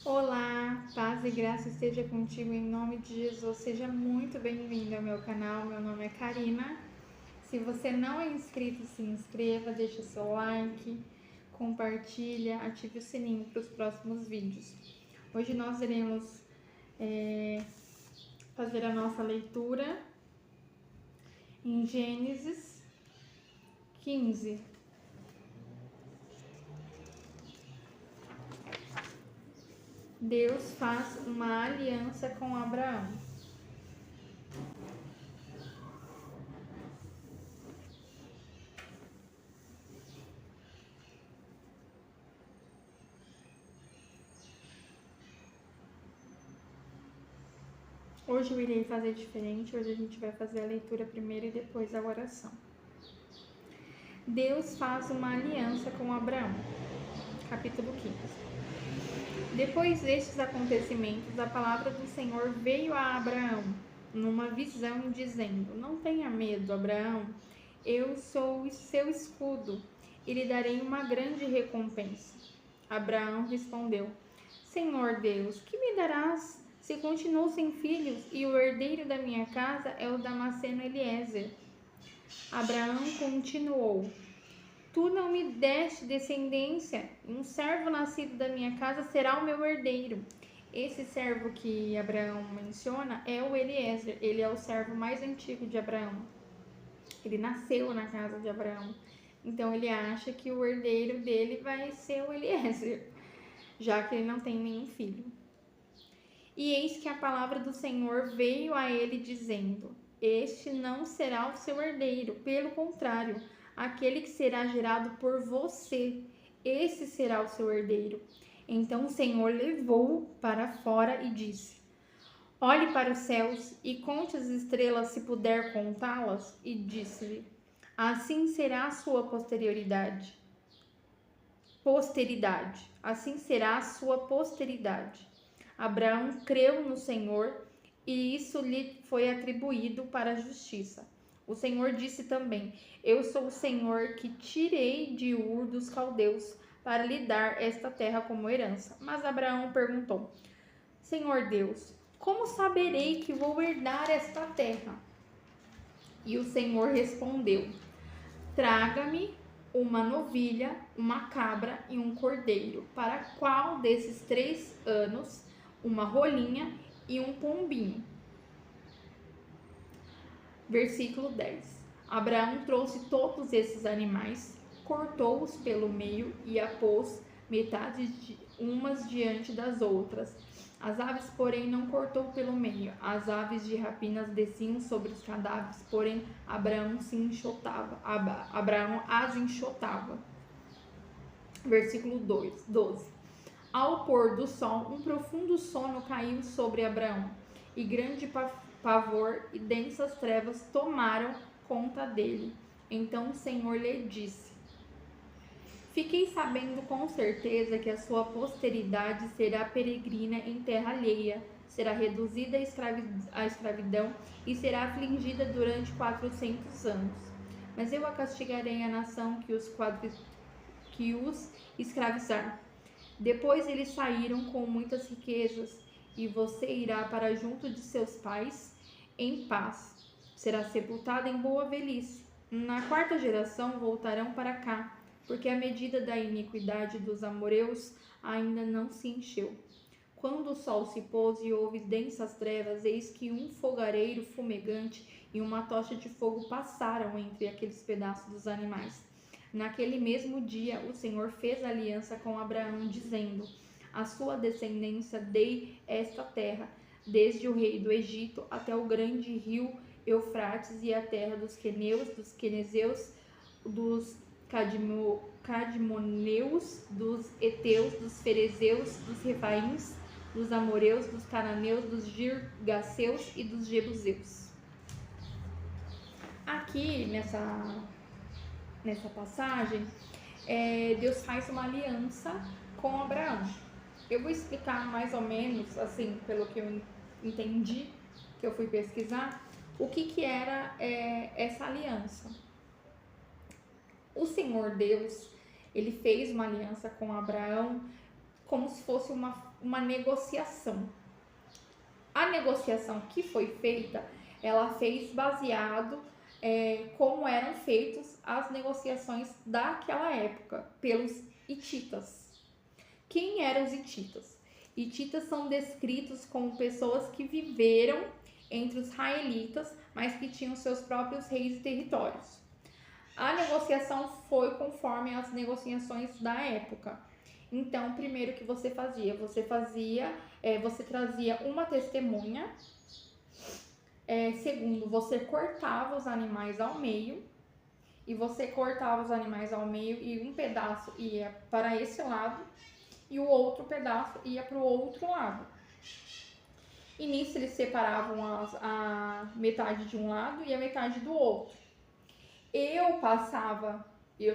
Olá, paz e graça esteja contigo em nome de Jesus. Seja muito bem-vindo ao meu canal. Meu nome é Karina. Se você não é inscrito, se inscreva, deixa seu like, compartilha, ative o sininho para os próximos vídeos. Hoje nós iremos fazer a nossa leitura em Gênesis 15. Deus faz uma aliança com Abraão. Hoje eu irei fazer diferente, hoje a gente vai fazer a leitura primeiro e depois a oração. Deus faz uma aliança com Abraão. Capítulo 15. Depois destes acontecimentos, a palavra do Senhor veio a Abraão numa visão, dizendo: Não tenha medo, Abraão, eu sou o seu escudo e lhe darei uma grande recompensa. Abraão respondeu: Senhor Deus, que me darás se continuo sem filhos e o herdeiro da minha casa é o Damasceno Eliezer? Abraão continuou: Tu não me deste descendência, um servo nascido da minha casa será o meu herdeiro. Esse servo que Abraão menciona é o Eliezer, ele é o servo mais antigo de Abraão. Ele nasceu na casa de Abraão, então ele acha que o herdeiro dele vai ser o Eliezer, já que ele não tem nenhum filho. E eis que a palavra do Senhor veio a ele dizendo: Este não será o seu herdeiro, pelo contrário, aquele que será gerado por você, esse será o seu herdeiro. Então o Senhor levou-o para fora e disse: Olhe para os céus e conte as estrelas, se puder contá-las. E disse-lhe: Assim será a sua posteridade. Assim será a sua posteridade. Abraão creu no Senhor e isso lhe foi atribuído para a justiça. O Senhor disse também: Eu sou o Senhor que tirei de Ur dos caldeus para lhe dar esta terra como herança. Mas Abraão perguntou: Senhor Deus, como saberei que vou herdar esta terra? E o Senhor respondeu: Traga-me uma novilha, uma cabra e um cordeiro. Para qual desses 3 anos, uma rolinha e um pombinho. Versículo 10. Abraão trouxe todos esses animais, cortou-os pelo meio e a pôs metades umas diante das outras. As aves, porém, não cortou pelo meio. As aves de rapinas desciam sobre os cadáveres, porém Abraão as enxotava. Versículo 12. Ao pôr do sol, um profundo sono caiu sobre Abraão, e grande pavor e densas trevas tomaram conta dele. Então o Senhor lhe disse: Fiquei sabendo com certeza que a sua posteridade será peregrina em terra alheia, será reduzida à escravidão e será afligida durante 400 anos. Mas eu a castigarei a nação que os escravizar. Depois eles saíram com muitas riquezas, e você irá para junto de seus pais em paz. Será sepultado em boa velhice. Na 4ª geração voltarão para cá, porque a medida da iniquidade dos amoreus ainda não se encheu. Quando o sol se pôs e houve densas trevas, eis que um fogareiro fumegante e uma tocha de fogo passaram entre aqueles pedaços dos animais. Naquele mesmo dia, o Senhor fez aliança com Abraão, dizendo: À sua descendência dei esta terra, desde o rei do Egito até o grande rio Eufrates e a terra dos queneus, dos quenezeus, dos cadmoneus, dos heteus, dos ferezeus, dos refaíns, dos amoreus, dos cananeus, dos girgaceus e dos jebuseus. Aqui nessa passagem, Deus faz uma aliança com Abraão. Eu vou explicar mais ou menos, assim, pelo que eu entendi, que eu fui pesquisar, o que era essa aliança. O Senhor Deus, ele fez uma aliança com Abraão como se fosse uma negociação. A negociação que foi feita, ela fez baseado como eram feitas as negociações daquela época pelos hititas. Quem eram os hititas? Hititas são descritos como pessoas que viveram entre os israelitas, mas que tinham seus próprios reis e territórios. A negociação foi conforme as negociações da época. Então, primeiro que você fazia, você trazia uma testemunha. Segundo, você cortava os animais ao meio. E você cortava os animais ao meio e um pedaço ia para esse lado e o outro pedaço ia para o outro lado. E nisso eles separavam a metade de um lado e a metade do outro. Eu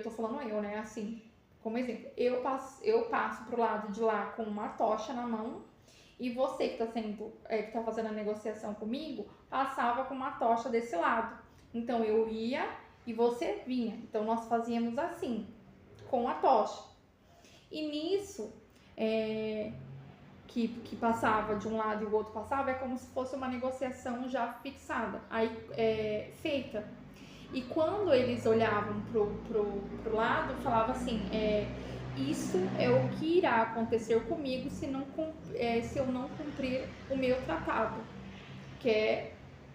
tô falando né, assim, como exemplo, eu passo pro lado de lá com uma tocha na mão e você que tá fazendo a negociação comigo, passava com uma tocha desse lado. Então eu ia e você vinha. Então nós fazíamos assim, com a tocha. E nisso, que passava de um lado e o outro passava, é como se fosse uma negociação já fixada, feita. E quando eles olhavam pro lado, falava assim, isso é o que irá acontecer comigo se eu não cumprir o meu tratado,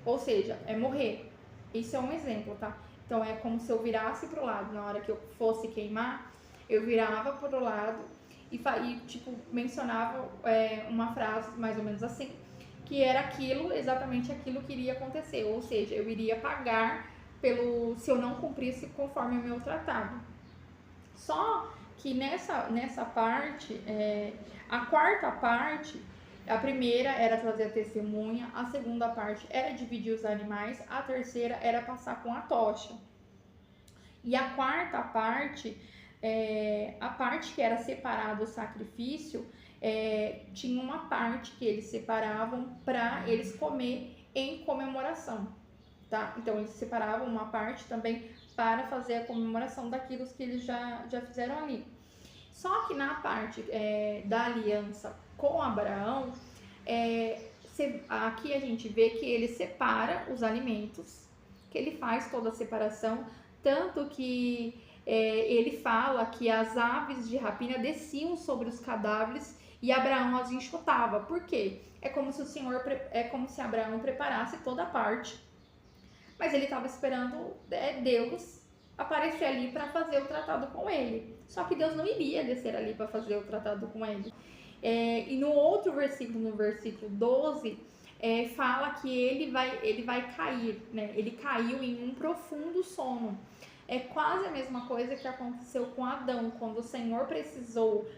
ou seja, é morrer. Isso é um exemplo, tá? Então é como se eu virasse pro lado, na hora que eu fosse queimar, eu virava pro lado e mencionava uma frase mais ou menos assim, que era exatamente aquilo que iria acontecer, ou seja, eu iria pagar se eu não cumprisse conforme o meu tratado. Só que nessa parte, a quarta parte, a primeira era trazer a testemunha, a segunda parte era dividir os animais, a terceira era passar com a tocha. E a quarta parte, a parte que era separada do sacrifício, tinha uma parte que eles separavam para eles comer em comemoração. Tá? Então eles separavam uma parte também para fazer a comemoração daquilo que eles já fizeram ali. Só que na parte da aliança com Abraão, aqui a gente vê que ele separa os alimentos, que ele faz toda a separação, tanto que ele fala que as aves de rapina desciam sobre os cadáveres e Abraão as enxotava. Por quê? É como se Abraão preparasse toda a parte, mas ele estava esperando Deus aparecer ali para fazer o tratado com ele. Só que Deus não iria descer ali para fazer o tratado com ele. E no outro versículo, no versículo 12, fala que ele vai cair, né? Ele caiu em um profundo sono. É quase a mesma coisa que aconteceu com Adão, quando o Senhor precisou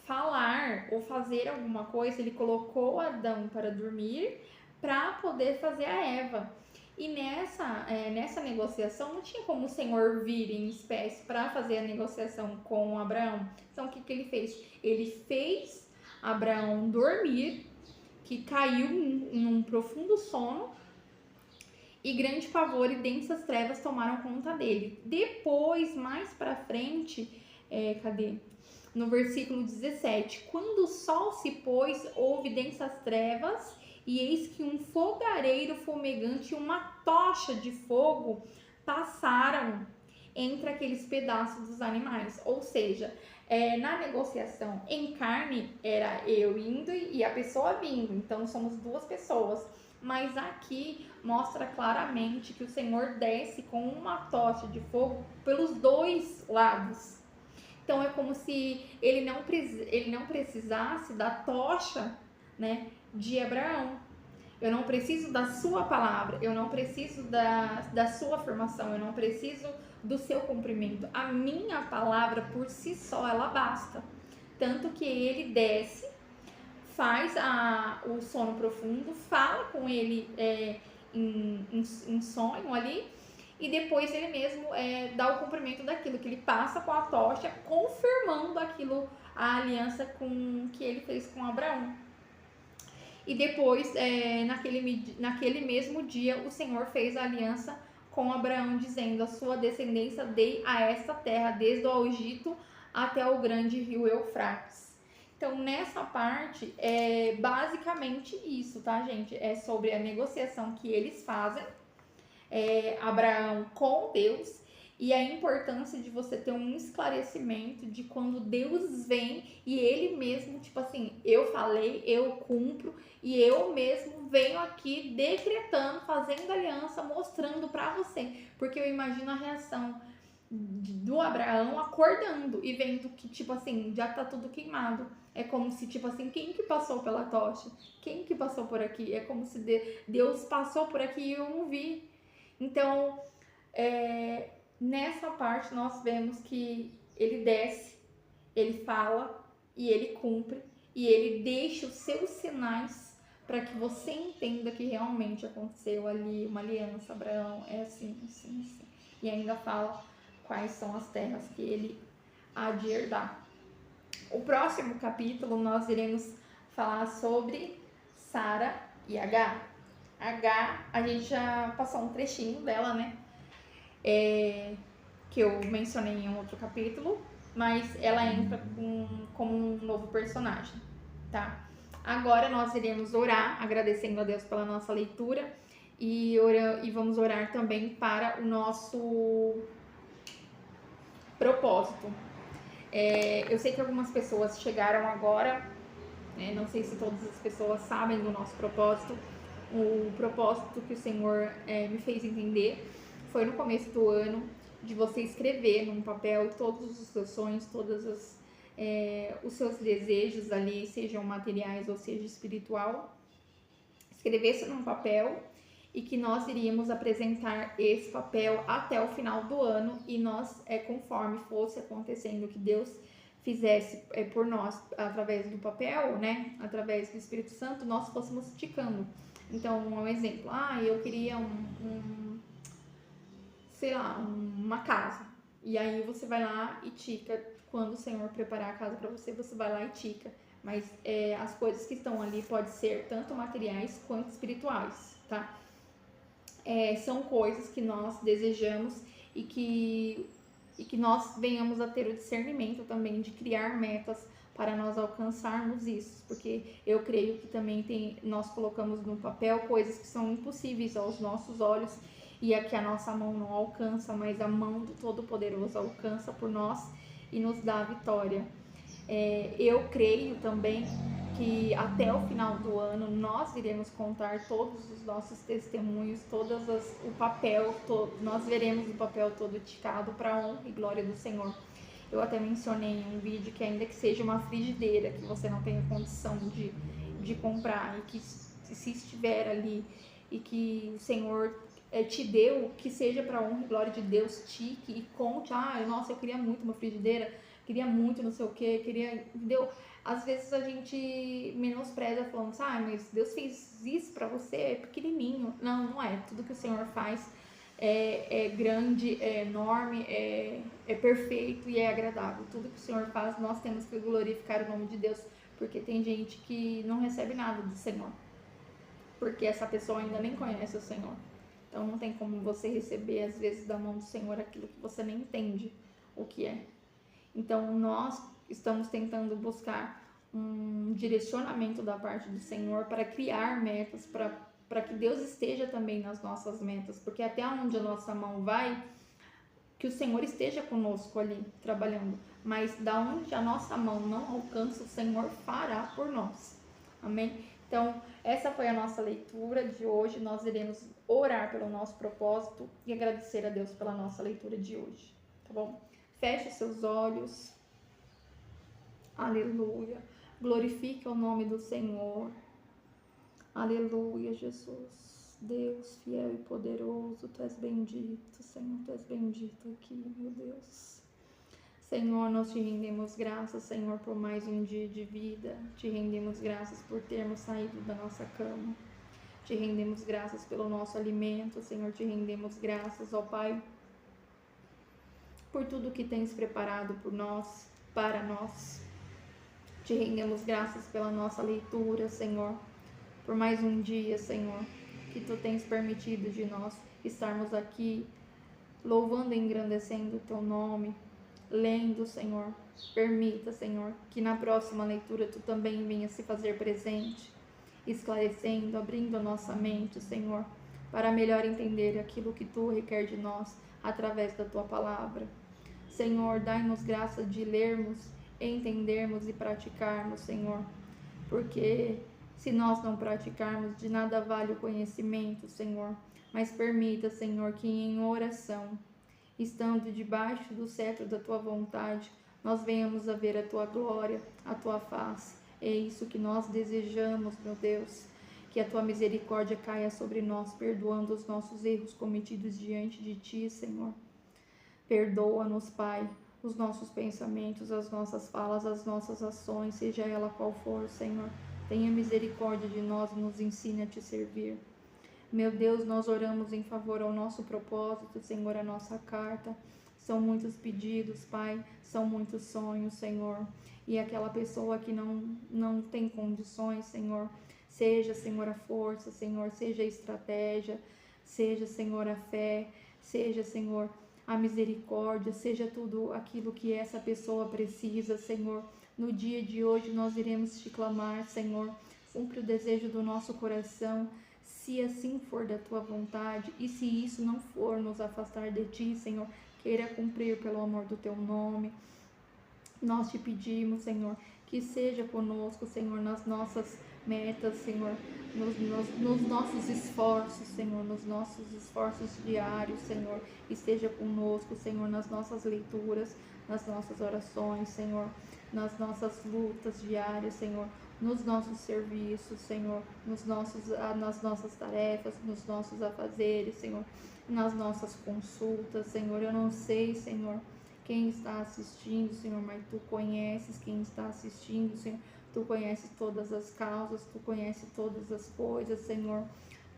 falar ou fazer alguma coisa, ele colocou Adão para dormir para poder fazer a Eva. E nessa negociação não tinha como o Senhor vir em espécie para fazer a negociação com Abraão. Então o que ele fez? Ele fez Abraão dormir, que caiu em um profundo sono, e grande pavor e densas trevas tomaram conta dele. Depois, mais para frente, no versículo 17, quando o sol se pôs, houve densas trevas, e eis que um fogareiro fumegante e uma tocha de fogo passaram entre aqueles pedaços dos animais. Ou seja, na negociação em carne, era eu indo e a pessoa vindo. Então, somos duas pessoas. Mas aqui mostra claramente que o Senhor desce com uma tocha de fogo pelos dois lados. Então, é como se ele não precisasse da tocha, né, de Abraão. Eu não preciso da sua palavra, eu não preciso da sua afirmação, eu não preciso do seu cumprimento. A minha palavra por si só, ela basta. Tanto que ele desce, faz o sono profundo, fala com ele em sonho ali, e depois ele mesmo dá o cumprimento daquilo, que ele passa com a tocha, confirmando a aliança que ele fez com Abraão. E depois, naquele mesmo dia, o Senhor fez a aliança com Abraão, dizendo: a sua descendência dei a esta terra, desde o Egito até o grande rio Eufrates. Então, nessa parte, é basicamente isso, tá, gente? É sobre a negociação que eles fazem, Abraão com Deus, e a importância de você ter um esclarecimento de quando Deus vem e ele mesmo, tipo assim, eu falei, eu cumpro, e eu mesmo venho aqui decretando, fazendo aliança, mostrando pra você. Porque eu imagino a reação do Abraão acordando e vendo que, tipo assim, já tá tudo queimado. É como se, tipo assim, quem que passou pela tocha? Quem que passou por aqui? É como se Deus passou por aqui e eu não vi. Então, nessa parte nós vemos que ele desce, ele fala e ele cumpre e ele deixa os seus sinais para que você entenda que realmente aconteceu ali uma aliança. Abraão é assim, assim, assim. E ainda fala quais são as terras que ele há de herdar. O próximo capítulo nós iremos falar sobre Sara e H. H, a gente já passou um trechinho dela, né? Que eu mencionei em um outro capítulo, mas ela entra como um novo personagem, tá? Agora nós iremos orar, agradecendo a Deus pela nossa leitura e vamos orar também para o nosso propósito. Eu sei que algumas pessoas chegaram agora, né? Não sei se todas as pessoas sabem do nosso propósito. O propósito que o Senhor me fez entender foi no começo do ano, de você escrever num papel todos os seus sonhos, todos os seus desejos ali, sejam materiais ou seja espiritual. Escrevesse num papel e que nós iríamos apresentar esse papel até o final do ano e nós, conforme fosse acontecendo, que Deus fizesse por nós através do papel, né, através do Espírito Santo, nós fôssemos ticando. Então, um exemplo, eu queria sei lá, uma casa. E aí você vai lá e tica. Quando o Senhor preparar a casa para você, você vai lá e tica. Mas as coisas que estão ali podem ser tanto materiais quanto espirituais, tá? São coisas que nós desejamos e que nós venhamos a ter o discernimento também de criar metas para nós alcançarmos isso, porque eu creio que também nós colocamos no papel coisas que são impossíveis aos nossos olhos e a que a nossa mão não alcança, mas a mão do Todo-Poderoso alcança por nós e nos dá a vitória. Eu creio também que até o final do ano nós iremos contar todos os nossos testemunhos, o papel, nós veremos o papel todo ticado para a honra e glória do Senhor. Eu até mencionei em um vídeo que ainda que seja uma frigideira que você não tenha condição de comprar e que se estiver ali e que o Senhor te deu, que seja para a honra e glória de Deus, tique e conte, nossa, eu queria muito uma frigideira, queria muito não sei o que, entendeu? Às vezes a gente menospreza falando mas Deus fez isso pra você, é pequenininho. Não, não é. Tudo que o Senhor faz é grande, é enorme, é perfeito e é agradável. Tudo que o Senhor faz, nós temos que glorificar o nome de Deus, porque tem gente que não recebe nada do Senhor, porque essa pessoa ainda nem conhece o Senhor. Então não tem como você receber, às vezes, da mão do Senhor aquilo que você nem entende o que é. Então nós estamos tentando buscar um direcionamento da parte do Senhor para criar metas, para que Deus esteja também nas nossas metas, porque até onde a nossa mão vai, que o Senhor esteja conosco ali trabalhando, mas da onde a nossa mão não alcança, o Senhor fará por nós. Amém? Então, essa foi a nossa leitura de hoje. Nós iremos orar pelo nosso propósito e agradecer a Deus pela nossa leitura de hoje, tá bom? Feche seus olhos. Aleluia. Glorifique o nome do Senhor. Aleluia, Jesus. Deus fiel e poderoso, Tu és bendito, Senhor, Tu és bendito aqui, meu Deus. Senhor, nós te rendemos graças, Senhor, por mais um dia de vida. Te rendemos graças por termos saído da nossa cama. Te rendemos graças pelo nosso alimento, Senhor. Te rendemos graças, ó Pai, por tudo que tens preparado por nós, para nós. Te rendemos graças pela nossa leitura, Senhor, por mais um dia, Senhor, que Tu tens permitido de nós estarmos aqui, louvando e engrandecendo o Teu nome, lendo, Senhor. Permita, Senhor, que na próxima leitura Tu também venha se fazer presente, esclarecendo, abrindo a nossa mente, Senhor, para melhor entender aquilo que Tu requer de nós através da Tua palavra. Senhor, dai-nos graça de lermos, entendermos e praticarmos, Senhor, porque se nós não praticarmos, de nada vale o conhecimento, Senhor. Mas permita, Senhor, que em oração, estando debaixo do cetro da Tua vontade, nós venhamos a ver a Tua glória, a Tua face. É isso que nós desejamos, meu Deus. Que a Tua misericórdia caia sobre nós, perdoando os nossos erros cometidos diante de Ti, Senhor. Perdoa-nos, Pai, os nossos pensamentos, as nossas falas, as nossas ações, seja ela qual for, Senhor. Tenha misericórdia de nós e nos ensine a Te servir. Meu Deus, nós oramos em favor ao nosso propósito, Senhor, a nossa carta. São muitos pedidos, Pai, são muitos sonhos, Senhor. E aquela pessoa que não tem condições, Senhor, seja, Senhor, a força, Senhor, seja a estratégia, seja, Senhor, a fé, seja, Senhor, a misericórdia, seja tudo aquilo que essa pessoa precisa, Senhor. No dia de hoje nós iremos Te clamar, Senhor, cumpre o desejo do nosso coração, se assim for da Tua vontade, e se isso não for nos afastar de Ti, Senhor, queira cumprir pelo amor do Teu nome. Nós Te pedimos, Senhor, que seja conosco, Senhor, nas nossas metas, Senhor, nos nossos esforços, Senhor, nos nossos esforços diários, Senhor, esteja conosco, Senhor, nas nossas leituras, nas nossas orações, Senhor, nas nossas lutas diárias, Senhor, nos nossos serviços, Senhor, nas nossas tarefas, nos nossos afazeres, Senhor, nas nossas consultas, Senhor. Eu não sei, Senhor, quem está assistindo, Senhor, mas Tu conheces quem está assistindo, Senhor. Tu conheces todas as causas, Tu conheces todas as coisas, Senhor.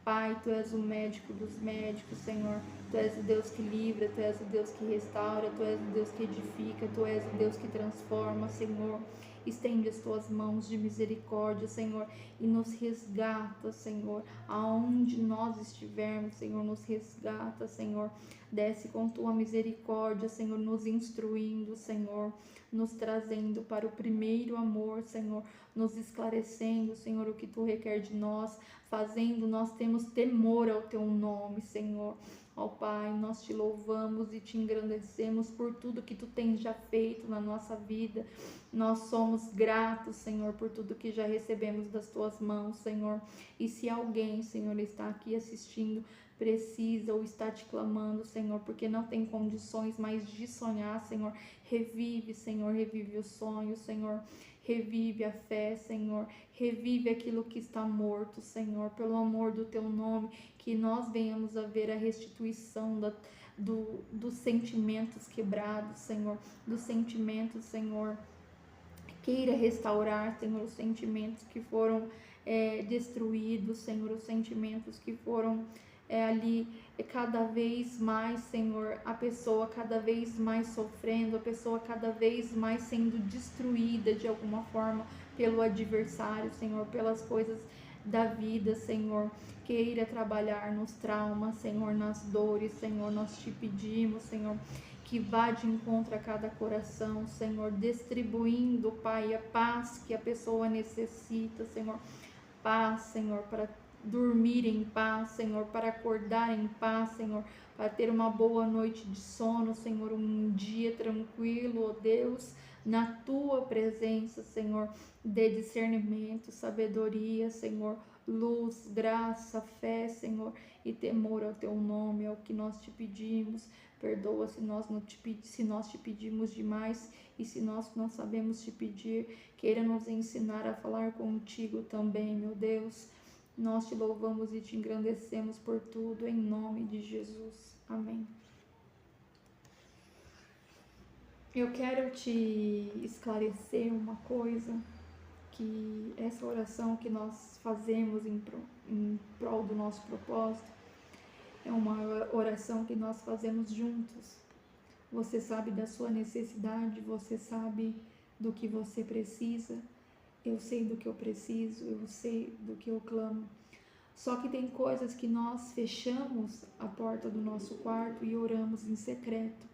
Pai, Tu és o médico dos médicos, Senhor. Tu és o Deus que livra, Tu és o Deus que restaura, Tu és o Deus que edifica, Tu és o Deus que transforma, Senhor. Estende as Tuas mãos de misericórdia, Senhor, e nos resgata, Senhor, aonde nós estivermos, Senhor, nos resgata, Senhor. Desce com Tua misericórdia, Senhor, nos instruindo, Senhor, nos trazendo para o primeiro amor, Senhor, nos esclarecendo, Senhor, o que Tu requer de nós, fazendo nós temos temor ao Teu nome, Senhor. Ó Pai, nós Te louvamos e Te engrandecemos por tudo que Tu tens já feito na nossa vida. Nós somos gratos, Senhor, por tudo que já recebemos das Tuas mãos, Senhor. E se alguém, Senhor, está aqui assistindo, precisa ou está Te clamando, Senhor, porque não tem condições mais de sonhar, Senhor, revive, Senhor, revive o sonho, Senhor. Revive a fé, Senhor, revive aquilo que está morto, Senhor, pelo amor do Teu nome, que nós venhamos a ver a restituição dos sentimentos quebrados, Senhor, dos sentimentos, Senhor, queira restaurar, Senhor, os sentimentos que foram destruídos, Senhor, os sentimentos que foram ali cada vez mais, Senhor, a pessoa cada vez mais sofrendo, a pessoa cada vez mais sendo destruída de alguma forma pelo adversário, Senhor, pelas coisas da vida, Senhor. Queira trabalhar nos traumas, Senhor, nas dores, Senhor. Nós Te pedimos, Senhor, que vá de encontro a cada coração, Senhor, distribuindo, Pai, a paz que a pessoa necessita, Senhor. Paz, Senhor, para dormir em paz, Senhor, para acordar em paz, Senhor, para ter uma boa noite de sono, Senhor, um dia tranquilo, ó Deus, na Tua presença, Senhor, de discernimento, sabedoria, Senhor, luz, graça, fé, Senhor, e temor ao Teu nome, é o que nós Te pedimos. Perdoa se nós Te pedimos demais e se nós não sabemos Te pedir. Queira nos ensinar a falar contigo também, meu Deus. Nós Te louvamos e Te engrandecemos por tudo, em nome de Jesus. Amém. Eu quero te esclarecer uma coisa, que essa oração que nós fazemos em prol do nosso propósito é uma oração que nós fazemos juntos. Você sabe da sua necessidade, você sabe do que você precisa, eu sei do que eu preciso, eu sei do que eu clamo. Só que tem coisas que nós fechamos a porta do nosso quarto e oramos em secreto.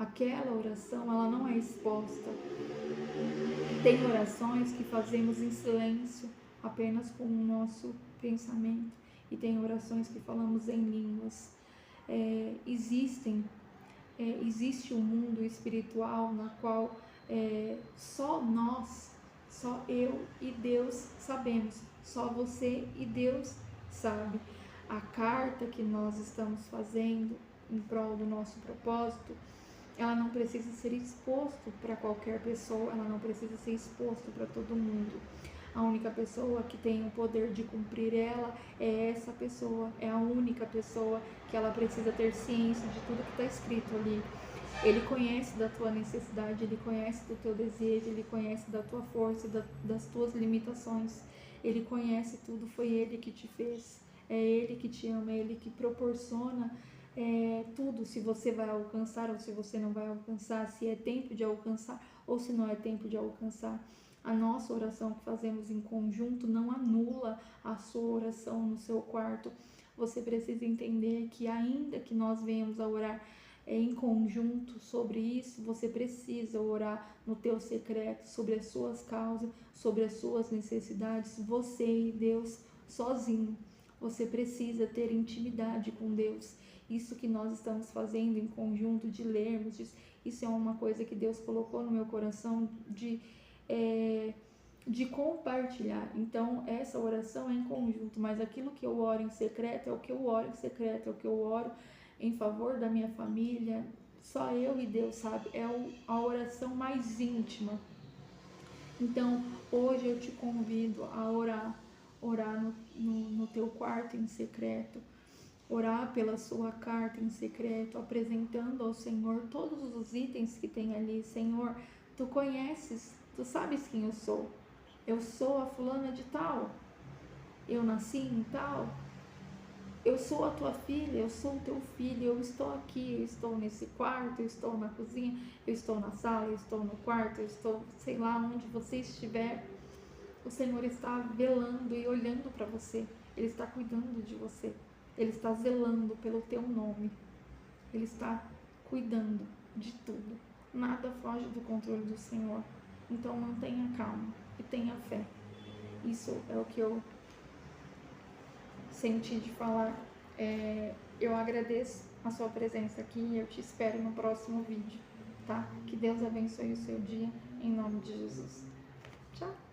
aquela oração ela não é exposta. Tem orações que fazemos em silêncio, apenas com o nosso pensamento, e tem orações que falamos em línguas. Existe um mundo espiritual na qual só nós, só eu e Deus sabemos, só você e Deus sabe. A carta que nós estamos fazendo em prol do nosso propósito, ela não precisa ser exposto para qualquer pessoa, ela não precisa ser exposto para todo mundo. A única pessoa que tem o poder de cumprir ela é essa pessoa, é a única pessoa que ela precisa ter ciência de tudo que está escrito ali. Ele conhece da tua necessidade, ele conhece do teu desejo, ele conhece da tua força, das tuas limitações. Ele conhece tudo, foi ele que te fez, é ele que te ama, é ele que proporciona tudo, se você vai alcançar ou se você não vai alcançar, se é tempo de alcançar ou se não é tempo de alcançar. A nossa oração que fazemos em conjunto não anula a sua oração no seu quarto. Você precisa entender que ainda que nós venhamos a orar em conjunto sobre isso, você precisa orar no teu secreto, sobre as suas causas, sobre as suas necessidades, você e Deus sozinho. Você precisa ter intimidade com Deus. Isso que nós estamos fazendo em conjunto, de lermos, isso é uma coisa que Deus colocou no meu coração de compartilhar. Então, essa oração é em conjunto, mas aquilo que eu oro em secreto é o que eu oro em secreto, é o que eu oro em favor da minha família. Só eu e Deus sabe, é a oração mais íntima. Então, hoje eu te convido a orar no teu quarto em secreto, orar pela sua carta em secreto, apresentando ao Senhor todos os itens que tem ali. Senhor, tu conheces, tu sabes quem eu sou. Eu sou a fulana de tal, eu nasci em tal, eu sou a tua filha, eu sou o teu filho, eu estou aqui, eu estou nesse quarto, eu estou na cozinha, eu estou na sala, eu estou no quarto, eu estou, sei lá, onde você estiver. O Senhor está velando e olhando para você, Ele está cuidando de você, Ele está zelando pelo teu nome, Ele está cuidando de tudo. Nada foge do controle do Senhor. Então mantenha calma e tenha fé. Isso é o que eu senti de falar. Eu agradeço a sua presença aqui e eu te espero no próximo vídeo, tá? Que Deus abençoe o seu dia, em nome de Jesus. Tchau!